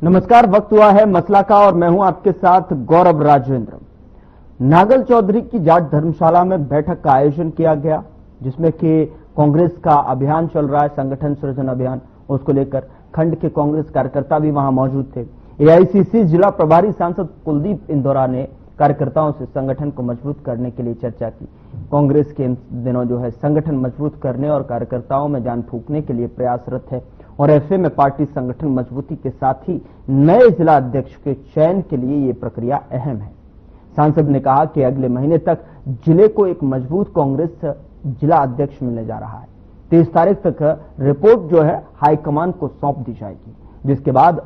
नमस्कार, वक्त हुआ है मसला का और मैं हूं आपके साथ गौरव राजेंद्र। नागल चौधरी की जाट धर्मशाला में बैठक का आयोजन किया गया, जिसमें कि कांग्रेस का अभियान चल रहा है, संगठन सृजन अभियान। उसको लेकर खंड के कांग्रेस कार्यकर्ता भी वहां मौजूद थे। एआईसीसी जिला प्रभारी सांसद कुलदीप इंदौरा ने कार्यकर्ताओं से संगठन को मजबूत करने के लिए चर्चा की। कांग्रेस के इन दिनों जो है संगठन मजबूत करने और कार्यकर्ताओं में जान फूंकने के लिए प्रयासरत है और ऐसे में पार्टी संगठन मजबूती के साथ ही नए जिला अध्यक्ष के चयन के लिए ये प्रक्रिया अहम है। सांसद ने कहा कि अगले महीने तक जिले को एक मजबूत कांग्रेस जिला अध्यक्ष मिलने जा रहा है। 30 तारीख तक रिपोर्ट जो है हाईकमान को सौंप दी जाएगी, जिसके बाद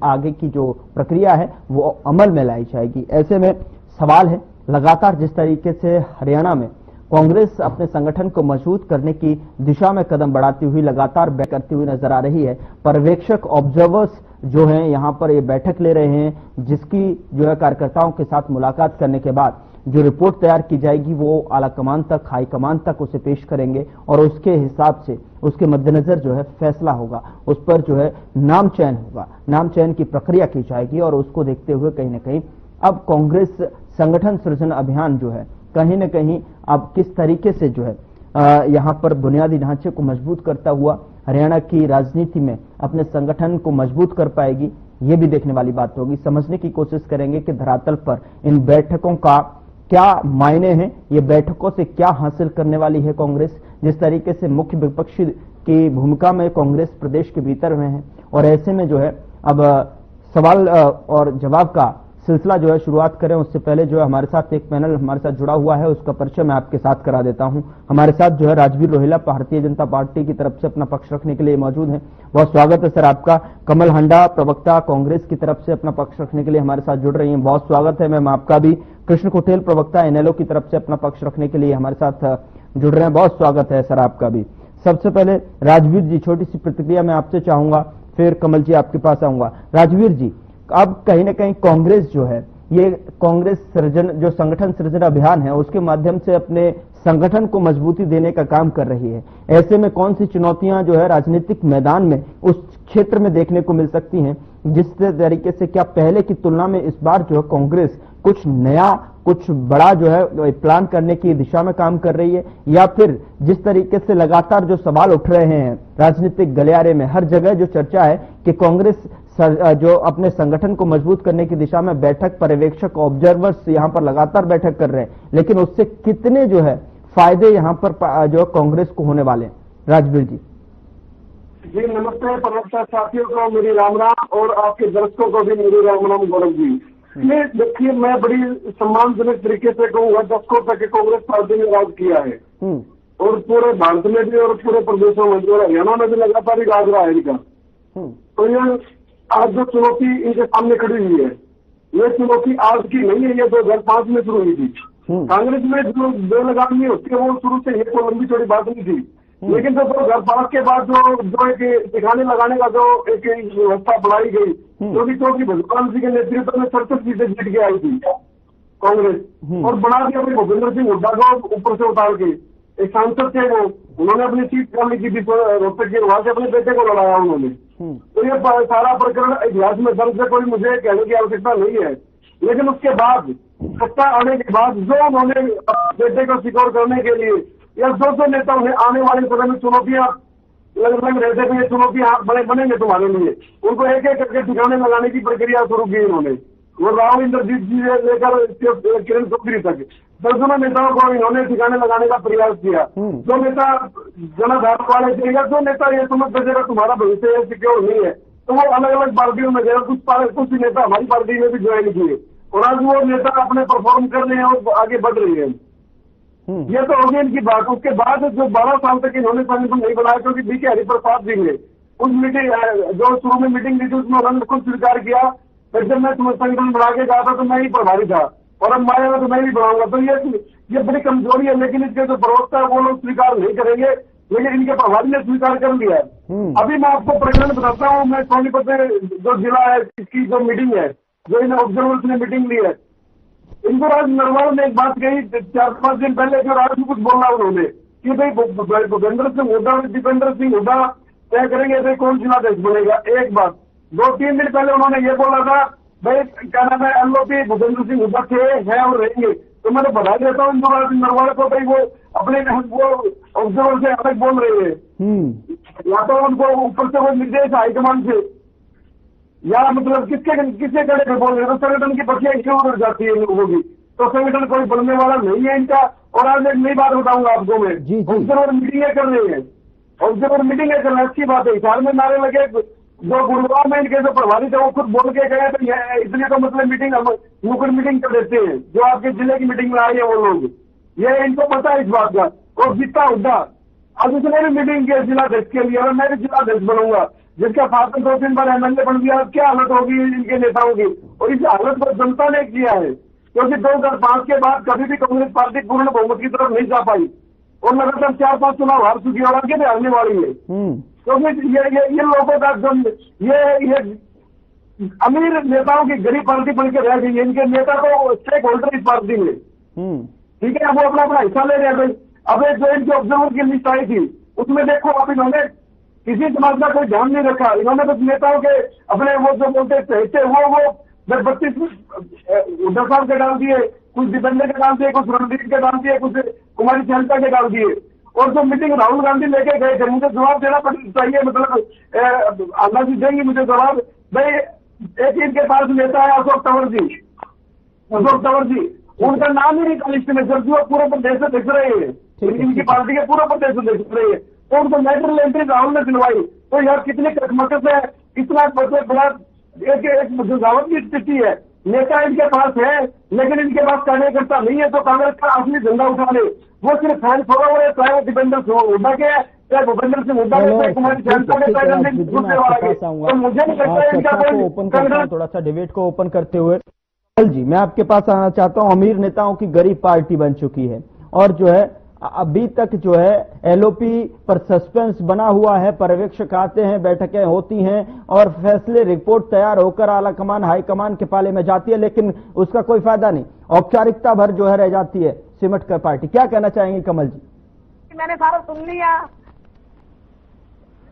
आगे की जो प्रक्रिया है वो अमल में लाई जाएगी। ऐसे में सवाल है, लगातार जिस तरीके से हरियाणा में कांग्रेस अपने संगठन को मजबूत करने की दिशा में कदम बढ़ाती हुई लगातार करती हुई नजर आ रही है। पर्यवेक्षक ऑब्जर्वर्स जो हैं यहां पर ये बैठक ले रहे हैं, जिसकी जो है कार्यकर्ताओं के साथ मुलाकात करने के बाद जो रिपोर्ट तैयार की जाएगी वो आला कमान तक, हाई कमान तक उसे पेश करेंगे और उसके हिसाब से उसके मद्देनजर जो है फैसला होगा, उस पर जो है नाम चयन होगा। नाम चयन की प्रक्रिया की जाएगी और उसको देखते हुए कहीं ना कहीं अब कांग्रेस संगठन सृजन अभियान जो है कहीं न कहीं अब किस तरीके से जो है यहां पर बुनियादी ढांचे को मजबूत करता हुआ हरियाणा की राजनीति में अपने संगठन को मजबूत कर पाएगी, ये भी देखने वाली बात होगी। समझने की कोशिश करेंगे कि धरातल पर इन बैठकों का क्या मायने हैं, ये बैठकों से क्या हासिल करने वाली है कांग्रेस। जिस तरीके से मुख्य विपक्षी की भूमिका में कांग्रेस प्रदेश के भीतर में है और ऐसे में जो है अब सवाल और जवाब का सिलसिला जो है शुरुआत करें उससे पहले जो है हमारे साथ एक पैनल हमारे साथ जुड़ा हुआ है, उसका परिचय मैं आपके साथ करा देता हूं। हमारे साथ जो है राजवीर रोहिला भारतीय जनता पार्टी की तरफ से अपना पक्ष रखने के लिए मौजूद हैं। बहुत स्वागत है सर आपका। कमल हांडा प्रवक्ता कांग्रेस की तरफ से अपना पक्ष रखने के लिए हमारे साथ जुड़ रही हैं, बहुत स्वागत है मैम आपका भी। कृष्ण कुटेल प्रवक्ता एनएलओ की तरफ से अपना पक्ष रखने के लिए हमारे साथ जुड़ रहे हैं, बहुत स्वागत है सर आपका भी। सबसे पहले राजवीर जी, छोटी सी प्रतिक्रिया मैं आपसे चाहूंगा, फिर कमल जी आपके पास आऊंगा। राजवीर जी, अब कहीं ना कहीं कांग्रेस जो है ये कांग्रेस सृजन जो संगठन सृजन अभियान है उसके माध्यम से अपने संगठन को मजबूती देने का काम कर रही है। ऐसे में कौन सी चुनौतियां जो है राजनीतिक मैदान में उस क्षेत्र में देखने को मिल सकती हैं, जिस तरीके से क्या पहले की तुलना में इस बार जो है कांग्रेस कुछ नया कुछ बड़ा जो है प्लान करने की दिशा में काम कर रही है, या फिर जिस तरीके से लगातार जो सवाल उठ रहे हैं राजनीतिक गलियारे में हर जगह जो चर्चा है कि कांग्रेस जो अपने संगठन को मजबूत करने की दिशा में बैठक पर्यवेक्षक ऑब्जर्वर्स यहां पर लगातार बैठक कर रहे हैं, लेकिन उससे कितने जो है फायदे यहां पर जो कांग्रेस को होने वाले हैं? राजवीर जी। जी नमस्ते प्रवक्ता साथियों को मेरी राम राम और आपके दर्शकों को भी मेरी राम राम गौरव जी। ये देखिए, मैं बड़ी सम्मानजनक तरीके से कहूँगा, दशकों तक कांग्रेस पार्टी ने राज किया है और पूरे भारत में भी और पूरे प्रदेशों में जो हरियाणा में भी लगातार ही राज रहा है इनका। तो ये आज जो चुनौती इनके सामने खड़ी हुई है, ये चुनौती आज की नहीं है, ये 2005 में शुरू हुई थी। कांग्रेस में जो बेलगामी होती है वो शुरू से ये कोई लंबी चौड़ी बात नहीं थी, लेकिन जो 2005 के बाद जो एक दिखाने लगाने का जो एक व्यवस्था बढ़ाई गई, जो भी चौकी भगवान जी के नेतृत्व में 67 सीटें जीत के आई थी कांग्रेस और बना दिया अपने भूपेंद्र सिंह हुड्डा को ऊपर से उतार के। एक सांसद थे वो, उन्होंने अपनी सीट खाली की थी रोहतक की, वहां से अपने बेटे को लड़ाया उन्होंने। तो ये सारा प्रकरण इतिहास में दर्ज है, कोई मुझे कहने की आवश्यकता नहीं है। लेकिन उसके बाद सत्ता आने के बाद जो उन्होंने बेटे को सिक्योर करने के लिए या जो नेता उन्हें आने वाले समय में चुनौतियां लग रहे थे, ये चुनौतियां बनेंगे तुम्हारे लिए, उनको एक एक करके ठिकाने लगाने की प्रक्रिया शुरू की उन्होंने। वो राव इंद्रजीत जी से लेकर किरण चौधरी तक दर्जनों नेताओं को इन्होंने ठिकाने लगाने का प्रयास किया। जो नेता जनाधार वाले थे या जो नेता ये समझते थे तुम्हारा भविष्य सिक्योर नहीं है, तो वो अलग अलग पार्टियों में गए। कुछ नेता हमारी पार्टी में भी ज्वाइन किए और आज वो नेता अपने परफॉर्म कर रहे हैं और आगे बढ़ रहे हैं। ये तो हो गई इनकी बात। उसके बाद जो 12 साल तक इन्होंने संगठन नहीं बनाया, क्योंकि बीके हरिप्रसाद जी ने उस मीटिंग जो शुरू में मीटिंग ली थी उसमें उन्होंने खुद स्वीकार किया, फिर जब मैं संगठन बढ़ा के गया था तो मैं ही प्रभारी था और अब माया तो मैं भी बढ़ाऊंगा। तो ये बड़ी कमजोरी है, लेकिन इसके जो प्रवक्ता है वो लोग स्वीकार नहीं करेंगे, लेकिन इनके प्रभारी ने स्वीकार कर लिया है। अभी मैं आपको प्रकरण बताता हूँ। मैं सोनीपत में जो जिला है इसकी जो मीटिंग है, जो इन ऑब्जर्वर्स ने मीटिंग ली है, इनको राज नरवाल ने एक बात कही 4-5 दिन पहले, जो राज में कुछ बोला उन्होंने कि भाई भूपेंद्र सिंह हुड्डा और दीपेंद्र सिंह हुड्डा तय करेंगे भाई कौन जिलाध्यक्ष बनेगा। एक बात 2-3 दिन पहले उन्होंने ये बोला था भाई क्या नाम है एलओपी भूपेंद्र सिंह हुड्डा थे हैं और रहेंगे। तो मैं तो बधाई देता हूँ नरवाड़े को भाई वो अपने वो ऑब्जर्वर से अलग बोल रहे हैं। या तो उनको ऊपर से वो निर्देश हाईकमान से या मतलब किसके कड़े पे बोल रहे हैं। तो संगठन की पक्षियां क्यों उड़ जाती है इन लोगों की। तो संगठन कोई बनने वाला नहीं है इनका। और आज एक नई बात बताऊंगा आपको मैं, ऑब्जर्वर मीटिंगें कर रहे हैं, ऑब्जर्वर मीटिंगें कर रहे हैं, अच्छी बात है। हिसार में नारे लगे, जो गुरुवार में इनके जो प्रभावित है वो खुद बोल के गए तो इसलिए तो मतलब मीटिंग हम नुक्कड़ मीटिंग कर देते हैं। जो आपके जिले की मीटिंग में आए हैं वो लोग, ये इनको पता है इस बात का। और जीता हुड्डा अब उसने भी मीटिंग की जिलाध्यक्ष के लिए, और मैं भी जिलाध्यक्ष बनूंगा, जिसका फादर 2-3 बार एमएलए बन गया। क्या हालत होगी इनके नेताओं की। और इस हालत को जनता ने किया है, क्योंकि 2005 के बाद कभी भी कांग्रेस पार्टी पूर्ण बहुमत की तरफ नहीं जा पाई और लगातार 4-5 चुनाव हार चुकी है और आगे भी हारने वाली है। क्योंकि ये लोगों का जो ये अमीर नेताओं की गरीब पार्टी बन के रह गई है। इनके नेता तो स्टेक होल्डर इस पार्टी में, ठीक है, वो अपना अपना हिस्सा ले रहे हैं। अब जो इनके ऑब्जर्वर की लिस्ट आई थी उसमें देखो आप, इन्होंने किसी समाज का कोई ध्यान नहीं रखा। इन्होंने कुछ नेताओं के अपने वो जो बोलते थे वो 32 उद्धव साहब के डाल दिए, कुछ दीपेंद्र के डाल दिए, कुछ रणदीप के डाल दिए, कुछ कुमारी सहलता के डाल दिए। और जो मीटिंग राहुल गांधी लेके गए थे, मुझे जवाब देना चाहिए, मतलब अल्लाह जी देंगी मुझे जवाब। भाई एक इनके पास नेता है अशोक तंवर जी, उनका नाम ही नहीं था लिस्ट में, जबकि वो पूरे प्रदेश से दिख रहे हैं, इनकी पार्टी के पूरे प्रदेश से दिख रहे हैं। तो उनको नेशनल एंट्री राहुल ने दिलवाई। तो यार कितनी कसमत से इतना बड़ा एक दावत की स्थिति है। नेता इनके पास है लेकिन इनके पास कार्यकर्ता नहीं है। तो कांग्रेस का असली झंडा उठा ले, वो सिर्फ फैन फॉलोवर है, चाहे वो दीपेंद्र सिंह हुड्डा के है, चाहे भूपेंद्र सिंह हुड्डा के, कुमारी सहलता के, तो मुझे नहीं लगता है इनका कोई। थोड़ा सा डिबेट को ओपन करते हुए जी मैं आपके पास आना चाहता हूं। अमीर नेताओं की गरीब पार्टी बन चुकी है और जो है अभी तक जो है एलओपी पर सस्पेंस बना हुआ है। पर्यवेक्षक आते हैं, बैठकें होती हैं और फैसले रिपोर्ट तैयार होकर आला कमान हाईकमान के पाले में जाती है, लेकिन उसका कोई फायदा नहीं, औपचारिकता भर जो है रह जाती है सिमट कर पार्टी। क्या कहना चाहेंगे कमल जी? मैंने सारा सुन लिया,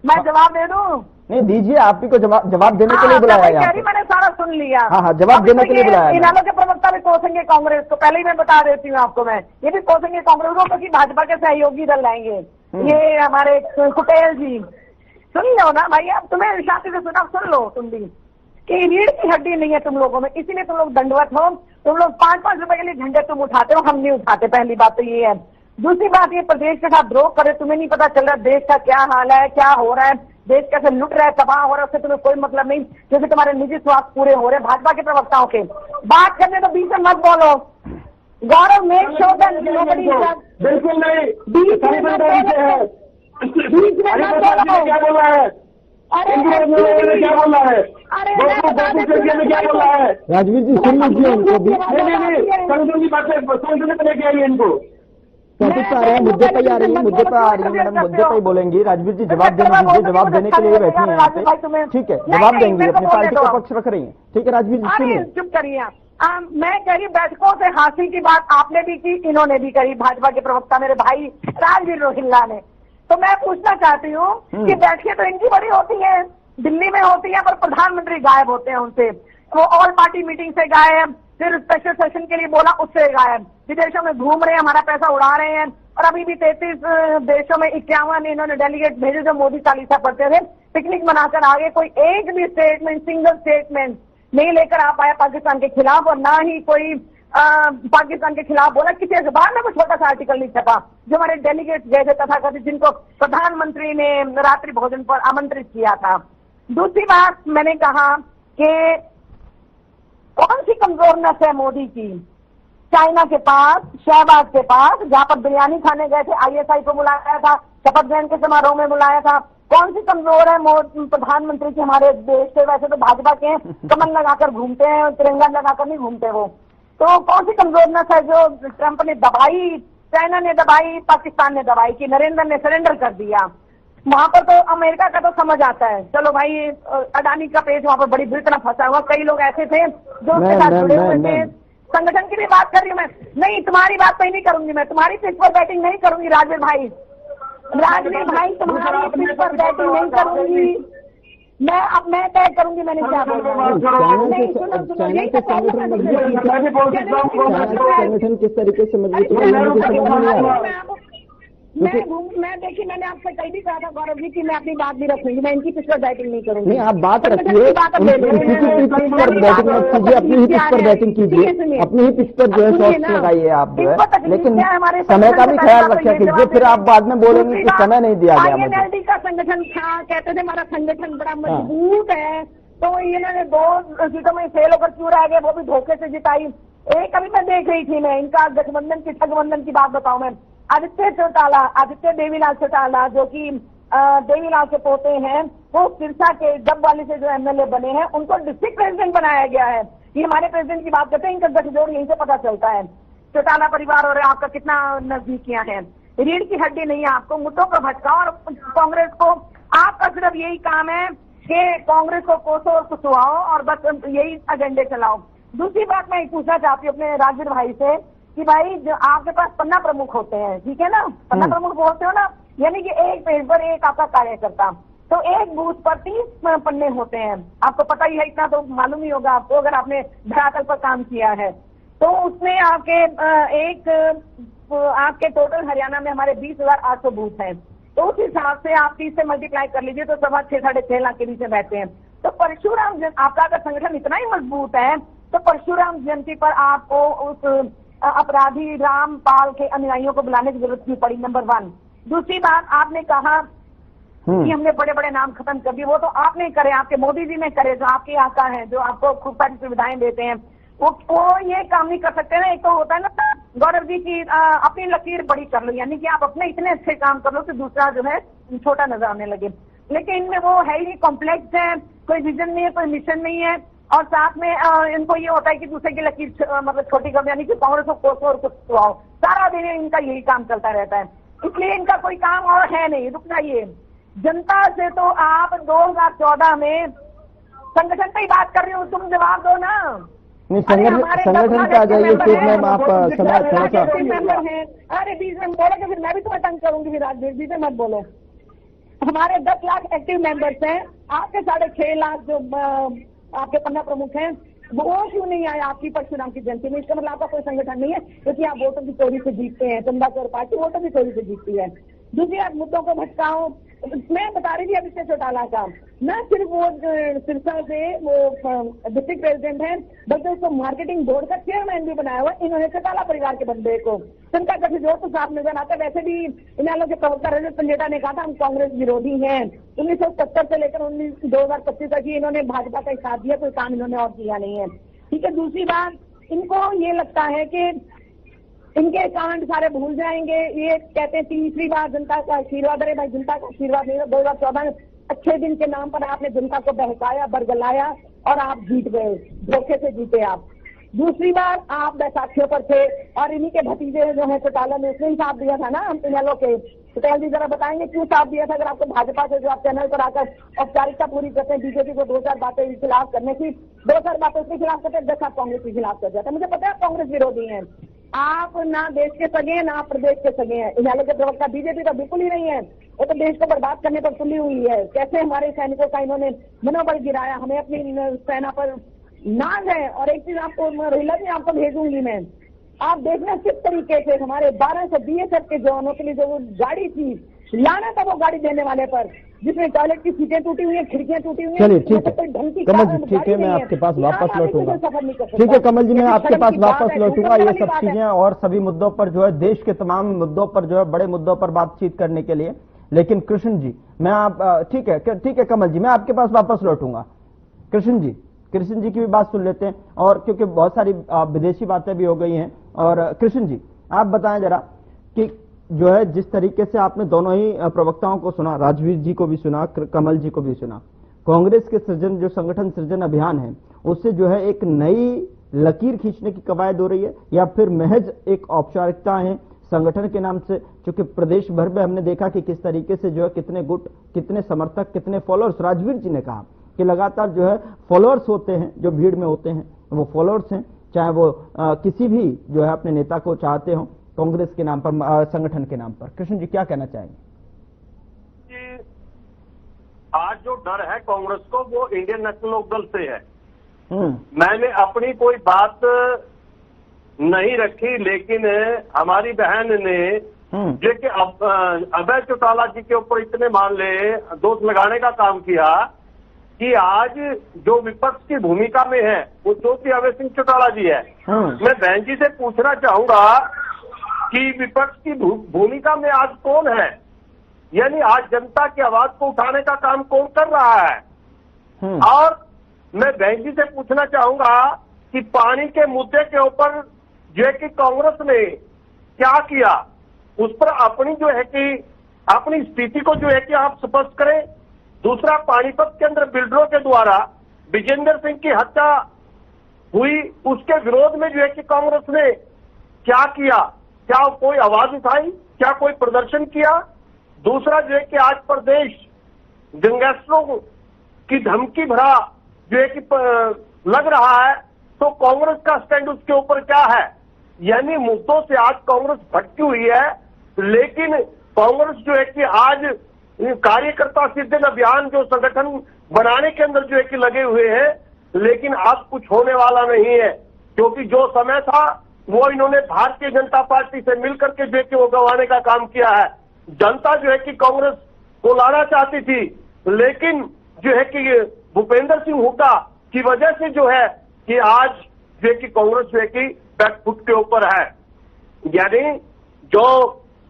मैं जवाब दे दूं? नहीं दीजिए, आप ही को जवाब देने के लिए बुलाया है। मैंने सारा सुन लिया। हाँ, जवाब देने के लिए बुलाया। इनालो के प्रवक्ता भी कोसेंगे कांग्रेस को, पहले ही मैं बता देती हूँ आपको। मैं ये भी कोसेंगे कांग्रेस को क्योंकि भाजपा के सहयोगी दल लाएंगे। ये हमारे कुटेल जी, सुन लो ना भाई, अब तुम्हें शांति से सुना, सुन लो तुम भी कि रीढ़ की हड्डी नहीं है तुम लोगों में, इसीलिए तुम लोग दंडवत हो। तुम लोग 5-5 रुपए के लिए झंडे तुम उठाते हो, हम नहीं उठाते। पहली बात तो ये है। दूसरी बात, ये प्रदेश के साथ द्रोह करे, तुम्हें नहीं पता चल रहा देश का क्या हाल है, क्या हो रहा है, देश कैसे लुट रहा है, तबाह हो रहा है, उससे तुम्हें कोई मतलब नहीं, जैसे तुम्हारे निजी स्वार्थ पूरे हो रहे हैं भाजपा के प्रवक्ताओं के। बात करने तो बीच में मत बोलो। गौरव मेक श्योर दैट नोबडी बिल्कुल नहीं, बीच में मत बोलो, बीच में मत बोलो। क्या बोल रहा है? अरे क्या बोल रहा है? क्या बोल रहा है? राजवीर जी सुन लीजिए उनको भी। नहीं, संगठन की बातें संगठन पे लेके आइए इनको। टॉपिक पे आ रहे हैं, मुद्दे पे आ रही है, मुद्दे पे आ रही है मैडम, मुद्दे पे ही बोलेंगी। राजवीर जी जवाब देने दीजिए, जवाब देने के लिए बैठी हैं यहाँ पे, ठीक है, जवाब देंगी, अपनी पार्टी का पक्ष रख रही है, ठीक है राजवीर जी सुनिए। चुप करिए। मैं कह रही बैठकों से हासिल की बात आपने भी की, इन्होंने भी करी, भाजपा के प्रवक्ता मेरे भाई राजवीर रोहिल्ला ने। तो मैं पूछना चाहती हूँ कि बैठकें तो इनकी बड़ी होती है, दिल्ली में होती है, पर प्रधानमंत्री गायब होते हैं उनसे। वो ऑल पार्टी मीटिंग से गायब, फिर स्पेशल सेशन के लिए बोला उससे गायब, विदेशों में घूम रहे हैं, हमारा पैसा उड़ा रहे हैं। और अभी भी 33 देशों में 51 इन्होंने डेलीगेट भेजे जो मोदी चालीसा पढ़ते थे, पिकनिक मनाकर आगे। कोई एक भी स्टेटमेंट, सिंगल स्टेटमेंट नहीं लेकर आ पाया पाकिस्तान के खिलाफ, और ना ही कोई पाकिस्तान के खिलाफ बोला। किसी अखबार में कोई छोटा सा आर्टिकल नहीं छपा। जो हमारे डेलीगेट गए थे तथाकथित, जिनको प्रधानमंत्री ने रात्रि भोजन पर आमंत्रित किया था। दूसरी बात मैंने कहा कि कौन सी कमजोरनेस है मोदी की? चाइना के पास, शहबाज के पास, जहां पर बिरयानी खाने गए थे, आईएसआई को बुलाया था, शपथ ग्रहण के समारोह में बुलाया था। कौन सी कमजोर है प्रधानमंत्री की हमारे देश से? वैसे तो भाजपा के कमल लगाकर घूमते हैं, तिरंगा लगाकर नहीं घूमते वो। तो कौन सी कमजोरनेस है जो ट्रंप ने दबाई, चाइना ने दबाई, पाकिस्तान ने दबाई, कि नरेंद्र ने सरेंडर कर दिया? वहां पर तो अमेरिका का तो समझ आता है, चलो भाई अडानी का पेज वहां पर बड़ी बुरी तरह फंसा हुआ, कई लोग ऐसे थे जो उसके साथ जुड़े हुए थे। संगठन की भी बात कर रही हूँ मैं, नहीं तुम्हारी बात पे नहीं करूंगी, मैं तुम्हारी पिच पर बैटिंग नहीं करूंगी राजवीर भाई, तुम्हारी पिच पर बैटिंग नहीं करूंगी। मैं तय करूंगी मैंने क्या बोलना है। नहीं, सुनो सुनो, यही तो प्रॉब्लम है। संगठन किस तरीके से मजबूत होगा, मैं देखिए, मैंने आपसे कल भी कहा था गौरव जी कि मैं अपनी बात भी रखूंगी, मैं इनकी पिछ पर बैटिंग नहीं करूंगी। नहीं, आप बात रखिए, पर बैटिंग मत कीजिए, अपनी ही पिच पर बैटिंग कीजिए, अपनी ही पिच पर जो है शॉट्स लगाइए आप जो है, लेकिन समय का भी ख्याल रखा कीजिए, फिर आप बाद में बोलेंगे कि समय नहीं दिया गया मुझे। INLD का संगठन था, कहते थे हमारा संगठन बड़ा मजबूत है, तो इन्होंने 2 सीटों में फेल होकर क्यों रह गए, वो भी धोखे से जिताई। एक अभी मैं देख रही थी, मैं इनका गठबंधन की ठगबंधन की बात बताऊं मैं। आदित्य देवीलाल चौटाला जो कि देवीलाल के पोते हैं, वो सिरसा के डबवाली से जो MLA बने हैं, उनको डिस्ट्रिक्ट प्रेसिडेंट बनाया गया है। ये हमारे प्रेसिडेंट की बात करते हैं, इनका गठजोड़ यहीं से पता चलता है। चौटाला परिवार और आपका कितना नजदीकियां हैं, रीढ़ की हड्डी नहीं है आपको, मुद्दों पर भटकाओ। और कांग्रेस को, आपका सिर्फ यही काम है कि कांग्रेस को कोसो और कुचवाओ और बस यही एजेंडे चलाओ। दूसरी बात मैं पूछना चाहती हूँ अपने राजवीर भाई से कि भाई जो आपके पास पन्ना प्रमुख होते हैं, ठीक है ना, पन्ना प्रमुख बोलते हो ना, यानी कि एक पेज पर एक आपका कार्यकर्ता, तो एक बूथ पर 30 पन्ने होते हैं। आपको पता ही है, इतना तो मालूम ही होगा आपको अगर आपने धरातल पर काम किया है। तो उसमें आपके टोटल हरियाणा में हमारे 20,800 बूथ हैं, तो उस हिसाब से आप 30 से मल्टीप्लाई कर लीजिए तो 6.5 लाख के बीच में बैठते हैं। तो परशुराम आपका अगर संगठन इतना ही मजबूत है तो परशुराम जयंती पर आपको उस अपराधी रामपाल के अनुयायियों को बुलाने की जरूरत क्यों पड़ी, नंबर 1। दूसरी बात, आपने कहा कि हमने बड़े बड़े नाम खत्म कर दिए, वो तो आपने करे, आपके मोदी जी ने करे, जो आपके आका हैं, जो आपको खूब सारी सुविधाएं देते हैं, वो ये काम नहीं कर सकते ना। एक तो होता है ना गौरव जी की अपनी लकीर बड़ी कर लो, यानी कि आप अपने इतने अच्छे काम कर लो कि दूसरा जो है छोटा नजर आने लगे। लेकिन इनमें वो है ही, कॉम्प्लेक्स है, कोई विजन नहीं है, कोई मिशन नहीं है, और साथ में इनको ये होता है कि दूसरे की लकीर मतलब छोटी कर, यानी कि कांग्रेस को कोसो और कुछ सुआओ, सारा दिन इनका यही काम चलता रहता है। इसलिए इनका कोई काम और है नहीं। रुक जाइए, जनता से तो आप 2014 में संगठन पे ही बात कर रही हूँ, तुम जवाब दो ना। नहीं, संगठन पे आ जाइए, फिर मैम आप मेंबर हैं। अरे बीच में बोलोगे फिर मैं भी तुम्हें तंग करूंगी, फिर राजवीर बीच में मत बोलो। हमारे 10 लाख एक्टिव मेंबर्स हैं, आपके 6.5 लाख जो आपके पन्ना प्रमुख हैं, वो क्यों नहीं आए आपकी परशुराम की जयंती में? इसका मतलब आपका कोई संगठन नहीं है, क्योंकि आप वोटों की चोरी से जीतते हैं, चंदा चोर पार्टी वोटों की चोरी से जीतती है। दूसरी आप मुद्दों को भटकाओ। मैं बता रही थी आदित्य चौटाला का, न सिर्फ वो सिरसा से वो डिस्ट्रिक्ट प्रेसिडेंट है, बल्कि उसको मार्केटिंग बोर्ड का चेयरमैन भी बनाया हुआ इन्होंने, चौटाला परिवार के बंदे को। जिनका गठजोड़ तो साफ नजर आता है। वैसे भी इन्होंने के प्रवक्ता रजत पंजेटा ने कहा था हम कांग्रेस विरोधी हैं। 1970 से लेकर 2025 तक ही इन्होंने भाजपा का साथ दिया, कोई काम इन्होंने और किया नहीं है, ठीक है। दूसरी बात, इनको ये लगता है कि इनके कांड सारे भूल जाएंगे। ये कहते हैं तीसरी बार जनता का आशीर्वाद। अरे भाई, जनता का आशीर्वाद नहीं, 2014 में अच्छे दिन के नाम पर आपने जनता को बहकाया, बरगलाया और आप जीत गए, धोखे से जीते आप। दूसरी बार आप बैसाखियों पर थे और इन्हीं के भतीजे जो है चौटाला ने, उसने ही साथ दिया था ना हम इनेलो के। पटेल जी जरा बताएंगे क्यों साथ दिया था? अगर आपको भाजपा से जो आप चैनल पर आकर औपचारिकता पूरी करते हैं, बीजेपी को 2-4 बातें खिलाफ करने की, 2-4 बातें उसके खिलाफ करते हैं, 10 आप कांग्रेस के खिलाफ कर जाते हैं। मुझे पता है आप कांग्रेस विरोधी हैं, आप ना देश के सगे हैं ना प्रदेश के सगे हैं। इनेलो के प्रवक्ता बीजेपी का बिल्कुल ही नहीं है, वो तो देश को बर्बाद करने पर तुली हुई है। कैसे हमारे सैनिकों का इन्होंने मनोबल गिराया, हमें अपनी सेना पर नाज है। और एक चीज आपको रोहिला जी आपको भेजूंगी मैं, आप देखना किस तरीके से हमारे 1200 BSF के जवानों के लिए जो वो गाड़ी थी, लाना था वो गाड़ी देने वाले पर, जिसमें टॉयलेट की सीटें टूटी हुई है, खिड़कियां टूटी हुई है। चलिए ठीक है कमल जी, ठीक है, मैं आपके पास वापस लौटूंगा। ठीक है कमल जी, मैं आपके पास वापस लौटूंगा। ये सब चीजें और सभी मुद्दों पर जो है, देश के तमाम मुद्दों पर जो है, बड़े मुद्दों पर बातचीत करने के लिए। लेकिन कृष्ण जी, मैं आप ठीक है कमल जी, मैं आपके पास वापस लौटूंगा। कृष्ण जी की भी बात सुन लेते हैं, और क्योंकि बहुत सारी विदेशी बातें भी हो गई हैं। और कृष्ण जी, आप बताएं जरा कि जो है, जिस तरीके से आपने दोनों ही प्रवक्ताओं को सुना, राजवीर जी को भी सुना, कमल जी को भी सुना, कांग्रेस के सृजन, जो संगठन सृजन अभियान है, उससे जो है एक नई लकीर खींचने की कवायद हो रही है, या फिर महज एक औपचारिकता है संगठन के नाम से? क्योंकि प्रदेश भर में हमने देखा कि किस तरीके से जो है, कितने गुट, कितने समर्थक, कितने फॉलोअर्स। राजवीर जी ने कहा कि लगातार जो है फॉलोअर्स होते हैं, जो भीड़ में होते हैं वो फॉलोअर्स हैं, चाहे वो किसी भी जो है अपने नेता को चाहते हो कांग्रेस के नाम पर, संगठन के नाम पर। कृष्ण जी क्या कहना चाहेंगे? आज जो डर है कांग्रेस को वो इंडियन नेशनल लोकदल से है। हम्म। मैंने अपनी कोई बात नहीं रखी, लेकिन हमारी बहन ने जो कि अभय चौटाला जी के ऊपर इतने मान ले दोष लगाने का काम किया कि आज जो विपक्ष की भूमिका में है वो चौधरी अभय सिंह चौटाला जी है। मैं बहन जी से पूछना चाहूंगा कि विपक्ष की भूमिका में आज कौन है, यानी आज जनता की आवाज को उठाने का काम कौन कर रहा है। और मैं बहन जी से पूछना चाहूंगा कि पानी के मुद्दे के ऊपर जो है कि कांग्रेस ने क्या किया, उस पर अपनी जो है कि अपनी स्थिति को जो है कि आप स्पष्ट करें। दूसरा, पानीपत के अंदर बिल्डरों के द्वारा विजेंद्र सिंह की हत्या हुई, उसके विरोध में जो है कि कांग्रेस ने क्या किया, क्या कोई आवाज उठाई, क्या कोई प्रदर्शन किया। दूसरा जो है कि आज प्रदेश गैंगस्टरों की धमकी भरा जो है कि लग रहा है, तो कांग्रेस का स्टैंड उसके ऊपर क्या है। यानी मुद्दों से आज कांग्रेस भटकी हुई है, लेकिन कांग्रेस जो है कि आज कार्यकर्ता सिद्धि अभियान जो संगठन बनाने के अंदर जो है कि लगे हुए हैं, लेकिन आज कुछ होने वाला नहीं है, क्योंकि जो समय था वो इन्होंने भारतीय जनता पार्टी से मिलकर के जो है कि वो गंवाने का काम किया है। जनता जो है कि कांग्रेस को लाना चाहती थी, लेकिन जो है कि भूपेंद्र सिंह हुड्डा की वजह से जो है कि आज जो है कि कांग्रेस जो है कि बैकफुट के ऊपर है। यानी जो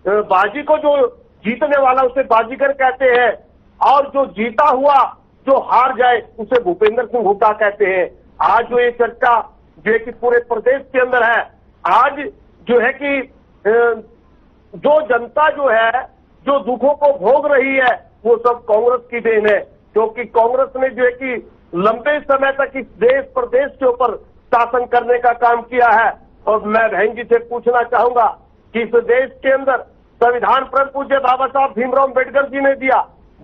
बाजी को जो जीतने वाला उसे बाजीगर कहते हैं, और जो जीता हुआ जो हार जाए उसे भूपेंद्र सिंह हुड्डा कहते हैं। आज जो ये चर्चा जो है कि पूरे प्रदेश के अंदर है, आज जो है कि जो जनता जो है जो दुखों को भोग रही है वो सब कांग्रेस की देन है, क्योंकि कांग्रेस ने जो है कि लंबे समय तक इस देश प्रदेश के ऊपर शासन करने का काम किया है। और मैं बहन जी से पूछना चाहूंगा कि इस देश के अंदर संविधान परम पूज्य बाबा साहब भीमराव अम्बेडकर जी ने दिया,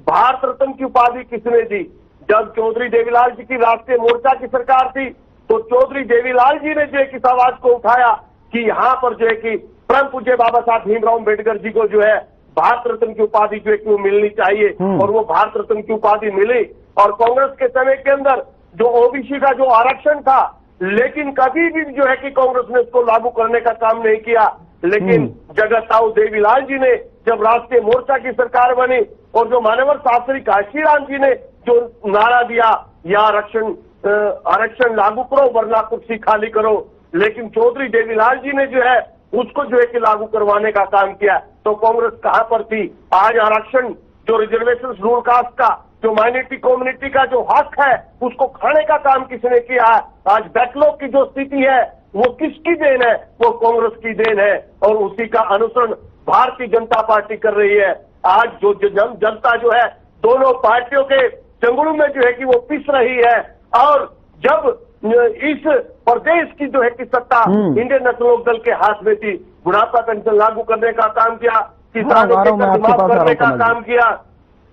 भारत रत्न की उपाधि किसने दी। जब चौधरी देवीलाल जी की राष्ट्रीय मोर्चा की सरकार थी, तो चौधरी देवीलाल जी ने जो है कि इस आवाज को उठाया कि यहाँ पर जो है कि परम पूज्य बाबा साहब भीमराव अम्बेडकर जी को जो है भारत रत्न की उपाधि जो है कि वो मिलनी चाहिए, और वो भारत रत्न की उपाधि मिली। और कांग्रेस के समय के अंदर जो ओबीसी का जो आरक्षण था, लेकिन कभी भी जो है कि कांग्रेस ने उसको लागू करने का काम नहीं किया। लेकिन जगत राव देवीलाल जी ने जब राष्ट्रीय मोर्चा की सरकार बनी, और जो मान्यवर शास्त्री काशीराम जी ने जो नारा दिया, या आरक्षण लागू करो वरना कुर्सी खाली करो, लेकिन चौधरी देवीलाल जी ने जो है उसको जो है कि लागू करवाने का काम किया। तो कांग्रेस कहां पर थी। आज आरक्षण जो रिजर्वेशन शेड्यूल कास्ट का जो माइनॉरिटी कम्युनिटी का जो हक है उसको खाने का काम किसने किया है। आज बैकलॉग की जो स्थिति है वो किसकी देन है, वो कांग्रेस की देन है, और उसी का अनुसरण भारतीय जनता पार्टी कर रही है। आज जो जनता जो है दोनों पार्टियों के चंगुल में जो है कि वो पिस रही है, और जब इस प्रदेश की जो है कि सत्ता इंडियन नेशनल लोकदल के हाथ में थी, बुढ़ापा पेंशन लागू करने का काम किया, किसानों के कर्ज माफ करने का काम किया,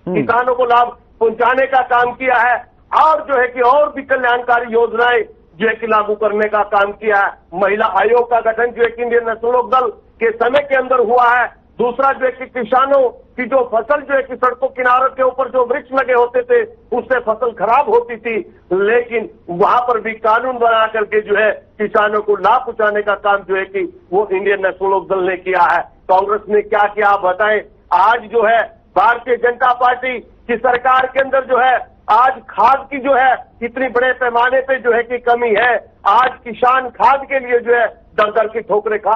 किसानों को लाभ पहुंचाने का काम किया है, और जो है कि और भी कल्याणकारी योजनाएं जो है कि लागू करने का काम किया है। महिला आयोग का गठन जो है कि इंडियन नेशनल लोकदल के समय के अंदर हुआ है। दूसरा जो है कि किसानों की जो फसल जो है कि सड़कों किनारों के ऊपर जो वृक्ष लगे होते थे उससे फसल खराब होती थी, लेकिन वहां पर भी कानून बना करके जो है किसानों को लाभ पहुंचाने का काम जो है कि वो इंडियन नेशनल लोकदल ने किया है। कांग्रेस ने क्या किया आप बताएं। आज जो है भारतीय जनता पार्टी की सरकार के अंदर जो है आज खाद की जो है इतनी बड़े पैमाने पे जो है कि कमी है। आज किसान खाद के लिए जो है दर दर की ठोकरें खा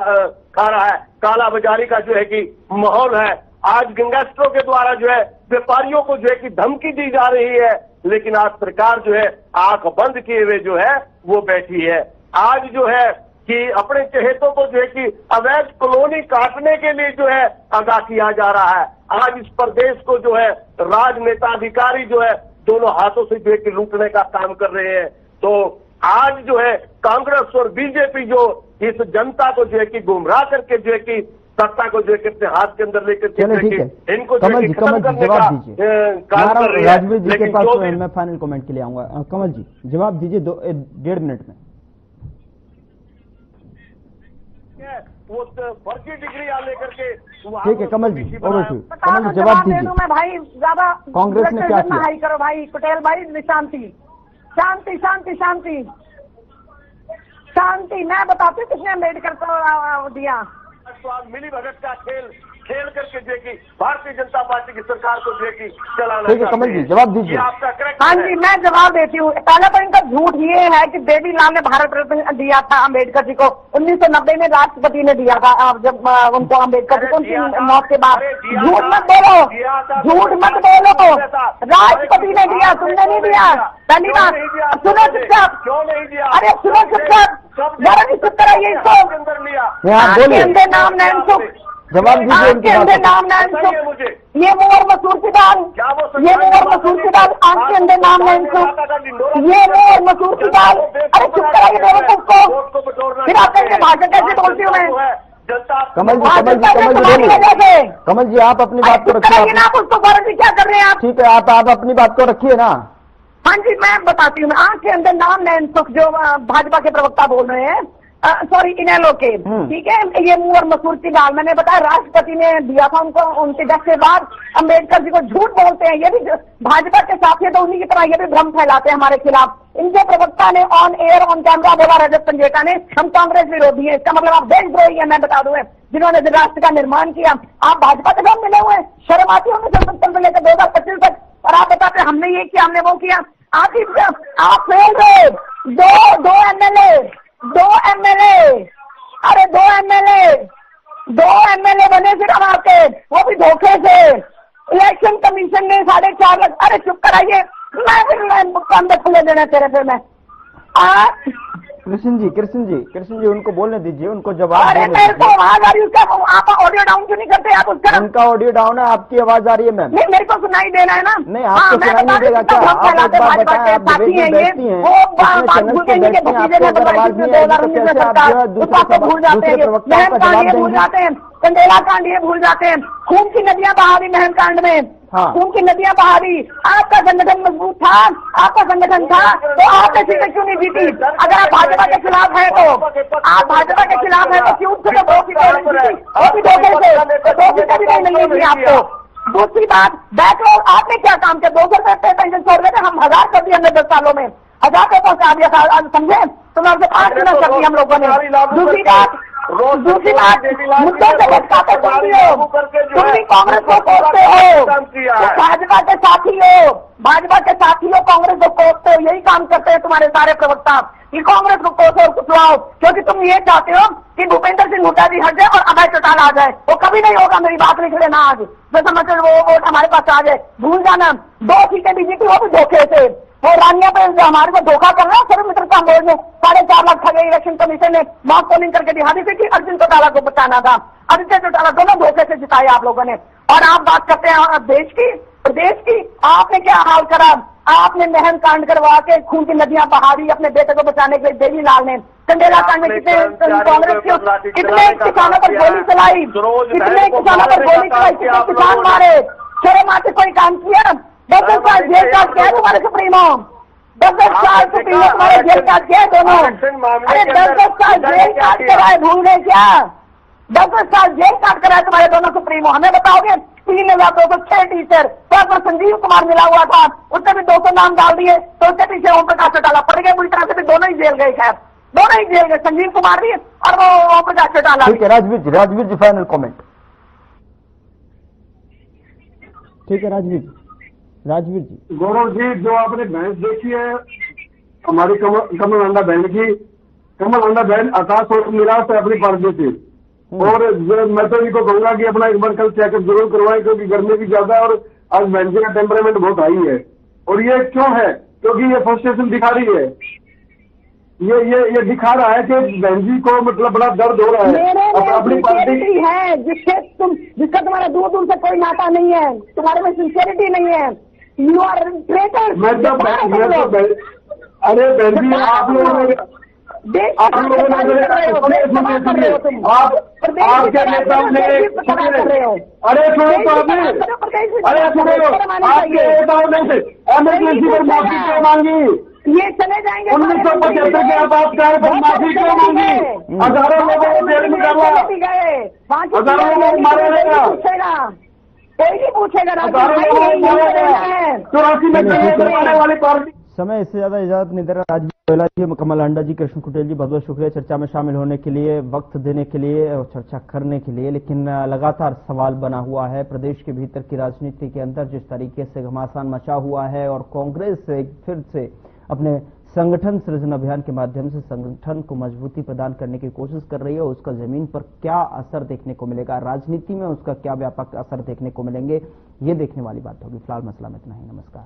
रहा है, काला बाजारी का जो है कि माहौल है। आज गैंगस्टरों के द्वारा जो है व्यापारियों को जो है कि धमकी दी जा रही है, लेकिन आज सरकार जो है आंख बंद किए हुए जो है वो बैठी है। आज जो है कि अपने चहेतों को जो है कि अवैध कॉलोनी काटने के लिए जो है आगाह किया जा रहा है। आज इस प्रदेश को जो है राजनेता अधिकारी जो है दोनों हाथों से जो है कि लूटने का काम कर रहे हैं। तो आज जो है कांग्रेस और बीजेपी जो इस जनता को जो है कि गुमराह करके जो है कि सत्ता को जो है कि अपने हाथ के अंदर लेकर इनको जो है कि खत्म करने का काम कर रही है। राजवीर जी के पास मैं फाइनल कमेंट के लिए आऊंगा। कमल जी जवाब दीजिए 1.5 मिनट में। वो फर्जी डिग्री आ लेकर के वहाँ ठीक है कमल जी, पीछे ओवर बनाया। टू बताओ कमल तो जी जवाब दे दीजिए। दूं मैं भाई, ज्यादा कांग्रेस ने क्या किया? हाई करो भाई, पटेल भाई, शांति शांति शांति शांति शांति। मैं बताती हूँ किसने अम्बेडकर को दिया। तो आप मिली भगत का खेल करके देखी भारतीय जनता पार्टी की सरकार को देखी चलाना। ठीक है कमल जी जवाब दीजिए। ये आपका करेक्ट हाँ जी, मैं जवाब देती हूँ। पहले तो इनका झूठ ये है कि देवीलाल ने भारत रत्न दिया था अम्बेडकर जी को, 1990 में राष्ट्रपति ने दिया था, जब उनको अम्बेडकर जी को उनकी मौत के बाद। झूठ मत बोलो, झूठ मत बोलो, राष्ट्रपति ने दिया, तुमने नहीं दिया। पहली बात सुनो चुपचाप, क्यों नहीं दिया? अरे सुनो चुपचाप, जरा भी चुप कराइए इसको। अंदर लिया यहाँ बोलिए, अंदर नाम नैन सुख, जवाब दीजिए आंख के इनकी अंदर बात नाम नैन बताइए सुख, मुझे। ये मोर मसूर की दाल, ये मोर मसूर की दाल, आंख के अंदर नाम नैन सुख, ये मोर मसूर की दाल। अरे चुप कराइए बेवकूफ को, फिर आप कहेंगे भाषा कैसे बोलती हूँ मैं। जनता कमल जी भाषा कैसे बोलिए। सुनानी है जैसे। कमल जी आप अपनी अरे बात को चुप कराइए रखिए। ना, आप उसको फौरन क्या कर रहे हैं आप। ठीक है आप अपनी बात को रखिए ना। हाँ जी, मैं बताती हूँ। आंख के अंदर नाम नैन सुख जो भाजपा के प्रवक्ता बोल रहे हैं, सॉरी इनेलो के, ठीक है, ये मुंह और मसूर की दाल। मैंने बताया राष्ट्रपति ने दिया था उनको, उनके डेथ के बाद अम्बेडकर जी को झूठ बोलते हैं। ये भी भाजपा के साथी है तो उन्हीं की तरह ये भी भ्रम फैलाते हैं हमारे खिलाफ। इनके प्रवक्ता ने ऑन एयर ऑन कैमरा बोला, रजत पंजेका ने, हम कांग्रेस विरोधी है। इसका मतलब आप देशद्रोही है। मैं बता दूं, जिन्होंने राष्ट्र का निर्माण किया। आप भाजपा के साथ मिले हुए हैं, शर्म आती है उन्नीस से लेकर 2025 तक, और आप बताते हैं हमने ये किया, हमने वो किया। आप फेल रहे। दो एमएलए, अरे दो एमएलए बने सिर्फ आपके, वो भी धोखे से। इलेक्शन कमीशन ने 4.5 लाख, अरे चुप कराइए, मैं फिर अंदर खुले देना तेरे पे मैं। कृष्ण जी उनको बोलने दीजिए, उनको जवाब अरे देने मेरे को दीजिए। आवाज आ रही है उसका, आप ऑडियो डाउन क्यों नहीं करते आप उसका? उनका ऑडियो डाउन है, आपकी आवाज आ रही है मैम। नहीं, मेरे को सुनाई देना है ना। नहीं, आपको सुनाई नहीं देगा क्या? आप एक बात बताएं, आप डिबेट में बैठती हैं, इतने चैनल पे बैठती हैं, आपको अगर आवाज नहीं आएगी तो कैसे आप जो है दूसरे प्रवक्ताओं का जवाब देंगे? कंडेला कांड ये भूल जाते हैं, खून की नदियां बहा दी महम कांड में। हाँ। खून की नदियां बहा दी। आपका संगठन मजबूत था, आपका संगठन था, तो आप ऐसी सीटें क्यों नहीं जीती? अगर आप भाजपा के खिलाफ है तो आप भाजपा के खिलाफ है तो क्यों से दो सीटें जीती? वो भी धोखे से, तो 2 सीटें भी नहीं मिलेंगी आपको। दूसरी बात, बैकलॉग आपने क्या काम किया? 200 रुपए पेंशन छोड़ रहे थे, हम 1000 कर दिए हमने 10 सालों में, 1000 पे पहुंचा दिया था, समझे? तो मैं आपसे 5 गुना कर दिया हम लोगों ने। दूसरी बात मुद्दों से भटकाते तुम भी हो, तुम भी कांग्रेस को कोसते हो, भाजपा के साथी हो, कांग्रेस को कोसते हो। यही काम करते हैं तुम्हारे सारे प्रवक्ता कि कांग्रेस को कोसो और कुचलाओ, क्योंकि तुम ये चाहते हो कि भूपेंद्र सिंह हुड्डा जी हट जाए और अभय चौटाला आ जाए। वो कभी नहीं होगा, मेरी बात लिख लेना आज, मैं समझ वो वोट हमारे पास आ जाए। भूल जाना, 2 सीटें बीजेपी, वो भी धोखे से। वो रानिया पे हमारे को धोखा कर रहा है। सर्व मित्रता बोर्ड ने 4.5 लाख ठगे, इलेक्शन कमीशन ने मॉक पोलिंग करके दिखा दी थी कि अर्जुन चौटाला को बचाना था। आदित्य चौटाला दोनों धोखे से जिताए आप लोगों ने। और आप बात करते हैं देश की, प्रदेश की, आपने क्या हाल करा? आपने महम कांड करवा के खून की नदियां बहा दी अपने बेटे को बचाने के लिए। देवीलाल ने कंडेला कांड में कितने कांग्रेस के कितने किसानों पर गोली चलाई, कितने किसानों पर गोली चलाई, कितने किसान मारे? शर्म आते कोई काम किया? 10 साल जेल काट किया तुम्हारे सुप्रीमो, 10 साल सुप्रीमो तुम्हारे जेल काट किया दोनों। अरे 10 साल जेल काट कर आए, भूल गए क्या? 10 साल जेल काट कर आए तुम्हारे दोनों सुप्रीमो। हमें बताओगे 3,206 टीचर, तो अपना संजीव कुमार मिला हुआ था, उसने भी 200 नाम डाल दिए, तो उसके पीछे ओम प्रकाश चौटाला पड़ गए। बुरी तरह से भी दोनों ही जेल गए, खैर दोनों ही जेल गए, संजीव कुमार भी और वो ओम प्रकाश चौटाला। ठीक है राजवीर जी फाइनल कमेंट। ठीक है राजवीर जी। गौरव जी, जो आपने भैंस देखी है हमारी कमल अंडा बहन की, कमल अंडा बहन हताश और निराश है अपनी पार्टी से। और मैं तो इनको कहूंगा कि अपना एक बार कल चेकअप जरूर करवाएं, क्योंकि गर्मी भी ज्यादा है और आज बहन जी का टेम्परामेंट बहुत हाई है। और ये क्यों है? क्योंकि ये फ्रस्ट्रेशन दिखा रही है, ये दिखा रहा है कि बहन जी को मतलब बड़ा दर्द हो रहा है अपनी पार्टी है, जिसका तुम्हारा दूर दूर से कोई नाता नहीं है, तुम्हारे में सिंसियरिटी नहीं है। You are traitor. अरे बहन जी, आप लोगों ने आपके नेताओं ने, अरे सुनो तो आपने, अरे सुनो, आपके नेताओं ने एमरजेंसी पर माफी क्यों मांगी? ये चले जाएंगे 1975 की आप बात कर रहे हैं, माफी क्यों मांगी? हजारों लोगों को जेल में डाला, हजारों लोगों को मारा गया, पूछेगा कोई नहीं पूछेगा, हजारों लोगों को मारा गया, 84 में चलने वाली पार्टी। समय इससे ज्यादा इजाजत नहीं दे रहा। राजवीर रोहिल्ला जी, कमल हांडा जी, कृष्ण कुटेल जी, बहुत बहुत शुक्रिया चर्चा में शामिल होने के लिए, वक्त देने के लिए और चर्चा करने के लिए। लेकिन लगातार सवाल बना हुआ है प्रदेश के भीतर की राजनीति के अंदर जिस तरीके से घमासान मचा हुआ है और कांग्रेस एक फिर से अपने संगठन सृजन अभियान के माध्यम से संगठन को मजबूती प्रदान करने की कोशिश कर रही है, उसका जमीन पर क्या असर देखने को मिलेगा, राजनीति में उसका क्या व्यापक असर देखने को मिलेंगे, ये देखने वाली बात होगी। फिलहाल मसला में इतना ही। नमस्कार।